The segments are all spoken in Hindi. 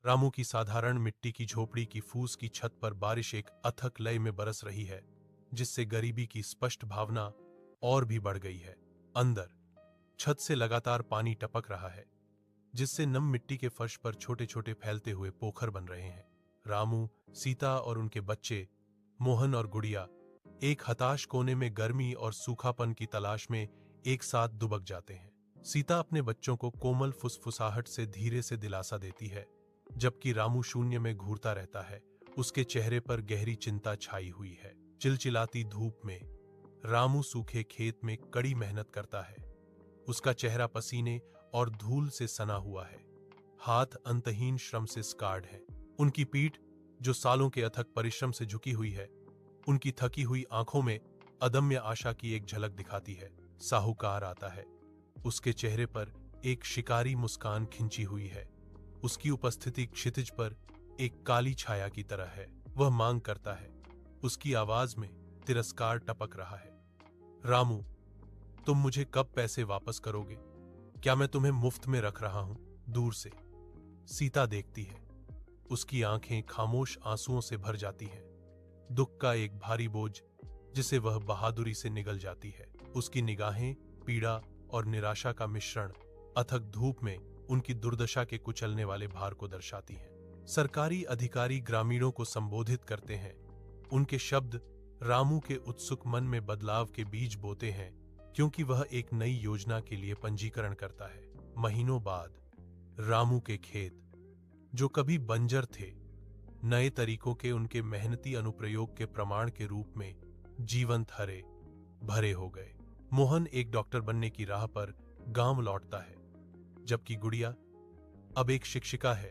रामू की साधारण मिट्टी की झोपड़ी की फूस की छत पर बारिश एक अथक लय में बरस रही है, जिससे गरीबी की स्पष्ट भावना और भी बढ़ गई है। अंदर छत से लगातार पानी टपक रहा है, जिससे नम मिट्टी के फर्श पर छोटे छोटे फैलते हुए पोखर बन रहे हैं। रामू, सीता और उनके बच्चे मोहन और गुड़िया एक हताश कोने में गर्मी और सूखापन की तलाश में एक साथ दुबक जाते हैं। सीता अपने बच्चों को कोमल फुसफुसाहट से धीरे से दिलासा देती है, जबकि रामू शून्य में घूरता रहता है। उसके चेहरे पर गहरी चिंता छाई हुई है। चिलचिलाती धूप में रामू सूखे खेत में कड़ी मेहनत करता है। उसका चेहरा पसीने और धूल से सना हुआ है। हाथ अंतहीन श्रम से स्कार्ड है। उनकी पीठ, जो सालों के अथक परिश्रम से झुकी हुई है, उनकी थकी हुई आंखों में अदम्य आशा की एक झलक दिखाती है। साहूकार आता है। उसके चेहरे पर एक शिकारी मुस्कान खिंची हुई है। उसकी उपस्थिति क्षितिज पर एक काली छाया की तरह है। वह मांग करता है। उसकी आवाज में तिरस्कार टपक रहा है। रामू, तुम मुझे कब पैसे वापस करोगे? क्या मैं तुम्हें मुफ्त में रख रहा हूं? दूर से सीता देखती है। उसकी आंखें खामोश आंसुओं से भर जाती हैं। दुख का एक भारी बोझ जिसे वह बहादुरी से निगल जाती है। उसकी निगाहें पीड़ा और निराशा का मिश्रण अथक धूप में उनकी दुर्दशा के कुचलने वाले भार को दर्शाती हैं। सरकारी अधिकारी ग्रामीणों को संबोधित करते हैं। उनके शब्द रामू के उत्सुक मन में बदलाव के बीज बोते हैं, क्योंकि वह एक नई योजना के लिए पंजीकरण करता है। महीनों बाद रामू के खेत, जो कभी बंजर थे, नए तरीकों के उनके मेहनती अनुप्रयोग के प्रमाण के रूप में जीवंत हरे भरे हो गए। मोहन एक डॉक्टर बनने की राह पर गांव लौटता है, जबकि गुड़िया अब एक शिक्षिका है।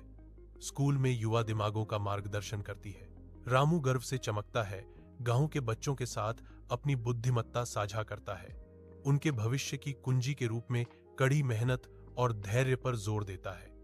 स्कूल में युवा दिमागों का मार्गदर्शन करती है। रामू गर्व से चमकता है। गांव के बच्चों के साथ अपनी बुद्धिमत्ता साझा करता है। उनके भविष्य की कुंजी के रूप में कड़ी मेहनत और धैर्य पर जोर देता है।